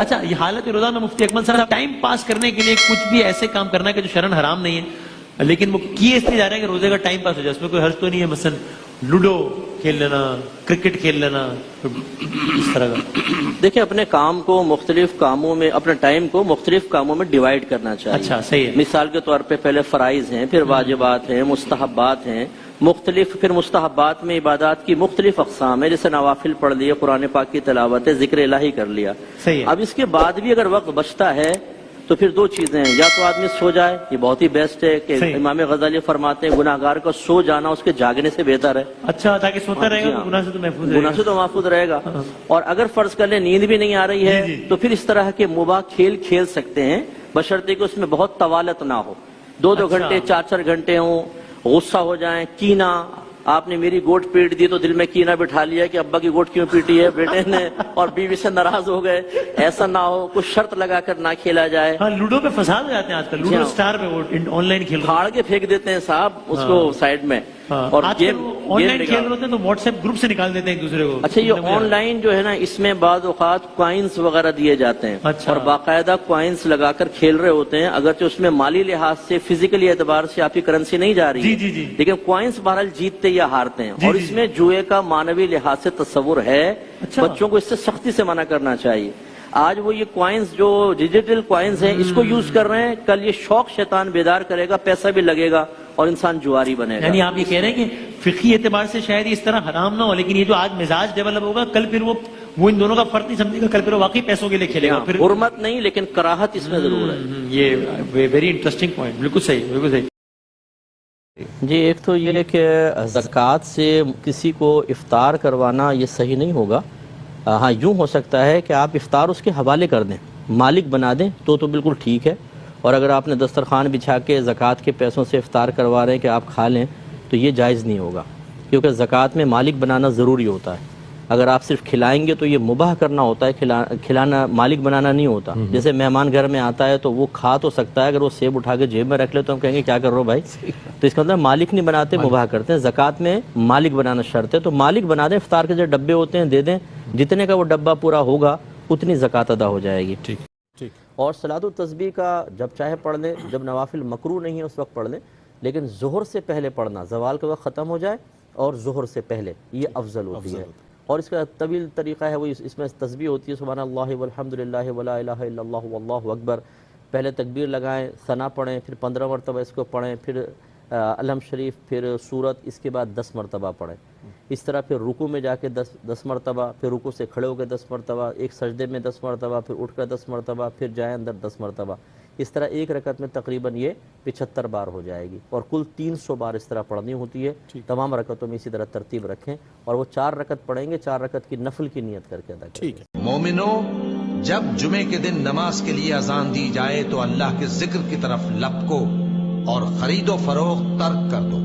اچھا یہ حالت روزہ میں مفتی اکمل صاحب ٹائم پاس کرنے کے لیے کچھ بھی ایسے کام کرنا کہ جو شرعن حرام نہیں ہے لیکن وہ کیے اس لیے جا رہے ہیں کہ روزے کا ٹائم پاس ہو جائے, اس میں کوئی حرج تو نہیں ہے, مثلا لوڈو کھیل لینا, کرکٹ کھیل لینا, اس طرح کا؟ دیکھیں اپنے کام کو مختلف کاموں میں, اپنے ٹائم کو مختلف کاموں میں ڈیوائیڈ کرنا چاہیے. اچھا صحیح ہے. مثال کے طور پہ پہلے فرائض ہیں, پھر واجبات ہیں, مستحبات ہیں, مختلف, پھر مستحبات میں عبادات کی مختلف اقسام ہے, جیسے نوافل پڑھ لیے, قرآن پاک کی تلاوت ہے, ذکر الہی کر لیا. صحیح ہے. اب اس کے بعد بھی اگر وقت بچتا ہے تو پھر دو چیزیں ہیں, یا تو آدمی سو جائے, یہ بہت ہی بیسٹ ہے کہ امام غزالی فرماتے ہیں گناہگار کا سو جانا اس کے جاگنے سے بہتر ہے. اچھا تاکہ سوتا رہے گا, گناہ سے تو محفوظ رہے گا. گناہ سے تو محفوظ رہے گا. اور اگر فرض کر لیں نیند بھی نہیں آ رہی ہے تو پھر اس طرح کے مباح کھیل کھیل سکتے ہیں, بشرطے کہ اس میں بہت طوالت نہ ہو, 2-2 گھنٹے 4-4 گھنٹے ہوں, غصہ ہو جائیں, کینہ, آپ نے میری گوٹ پیٹ دی تو دل میں کینہ بٹھا لیا کہ ابا کی گوٹ کیوں پیٹی ہے بیٹے نے, اور بیوی سے ناراض ہو گئے, ایسا نہ ہو. کچھ شرط لگا کر نہ کھیلا جائے. ہاں لوڈو پہ فساد ہو جاتے ہیں آج کل, لوڈو سٹار پہ وہ آن لائن کھیل پھاڑ کے پھینک دیتے ہیں صاحب اس کو سائڈ میں, اور گیم آن لائن کھیل رہے ہوتے ہیں تو واٹس ایپ گروپ سے نکال دیتے ہیں ایک دوسرے کو. اچھا یہ آن لائن جو ہے نا, اس میں بعض اوقات کوائنس وغیرہ دیے جاتے ہیں, اور باقاعدہ کوائنس لگا کر کھیل رہے ہوتے ہیں, اگرچہ اس میں مالی لحاظ سے فزیکلی اعتبار سے آپ کی کرنسی نہیں جا رہی ہے, لیکن کوائنس بہرحال جیتتے یا ہارتے ہیں, اور اس میں جوئے کا معنوی لحاظ سے تصور ہے. بچوں کو اس سے سختی سے منع کرنا چاہیے. آج وہ یہ کوائنس جو ڈیجیٹل کوائنس ہیں اس کو یوز کر رہے ہیں, کل یہ شوق شیطان بیدار کرے گا, پیسہ بھی لگے گا اور انسان جواری بنے گا. یعنی آپ یہ کہہ رہے ہیں کہ فقہی اعتبار سے شاید اس طرح حرام نہ ہو, لیکن یہ جو آج مزاج ڈیولپ ہوگا کل پھر وہ ان دونوں کا فرق نہیں سمجھے گا, کل پھر وہ واقعی پیسوں کے لیے کھیلے گا. پھر حرمت نہیں لیکن کراہت اس میں ضرور ہے. یہ ویری انٹرسٹنگ پوائنٹ, بالکل صحیح, بالکل صحیح. جی ایک تو یہ ہے کہ زکوٰۃ سے کسی کو افطار کروانا یہ صحیح نہیں ہوگا. ہاں یوں ہو سکتا ہے کہ آپ افطار اس کے حوالے کر دیں, مالک بنا دیں تو بالکل ٹھیک ہے. اور اگر آپ نے دسترخوان بچھا کے زکوٰۃ کے پیسوں سے افطار کروا رہے ہیں کہ آپ کھا لیں تو یہ جائز نہیں ہوگا, کیونکہ زکوٰۃ میں مالک بنانا ضروری ہوتا ہے. اگر آپ صرف کھلائیں گے تو یہ مباح کرنا ہوتا ہے, کھلانا مالک بنانا نہیں ہوتا. جیسے مہمان گھر میں آتا ہے تو وہ کھا تو سکتا ہے, اگر وہ سیب اٹھا کے جیب میں رکھ لے تو ہم کہیں گے کیا کر رہے ہو بھائی, تو اس کا مطلب مالک نہیں بناتے, مباح کرتے ہیں. زکوٰۃ میں مالک بنانا شرط ہے, تو مالک بنا دیں, افطار کے جو ڈبے ہوتے ہیں دے دیں, جتنے کا وہ ڈبہ پورا ہوگا اتنی زکوٰۃ ادا ہو جائے گی. اور صلاۃ التسبیح کا جب چاہے پڑھ لیں, جب نوافل مکروہ نہیں ہے اس وقت پڑھ لیں, لیکن ظہر سے پہلے پڑھنا, زوال کا وقت ختم ہو جائے اور ظہر سے پہلے, یہ افضل ہوتی ہے. اور اس کا طویل طریقہ ہے, وہ اس میں تسبیح ہوتی ہے, سبحان اللہ والحمد للہ ولا الہ الا اللہ واللہ اکبر. پہلے تکبیر لگائیں, ثنا پڑھیں, پھر 15 مرتبہ اس کو پڑھیں, پھر الحمد شریف, پھر سورت, اس کے بعد 10 مرتبہ پڑھیں. اس طرح پھر رکوع میں جا کے 10 مرتبہ, پھر رکوع سے کھڑے ہو کے 10 مرتبہ, ایک سجدے میں 10 مرتبہ, پھر اٹھ کر 10 مرتبہ, پھر جائیں اندر 10 مرتبہ. اس طرح ایک رکعت میں تقریباً یہ 75 بار ہو جائے گی, اور کل 300 بار اس طرح پڑھنی ہوتی ہے. تمام رکعتوں میں اسی طرح ترتیب رکھیں, اور وہ 4 رکعت پڑھیں گے, 4 رکعت کی نفل کی نیت کر کے ادا کریں. مومنو, جب جمعے کے دن نماز کے لیے اذان دی جائے تو اللہ کے ذکر کی طرف لپکو اور خرید و فروخت ترک کر دو.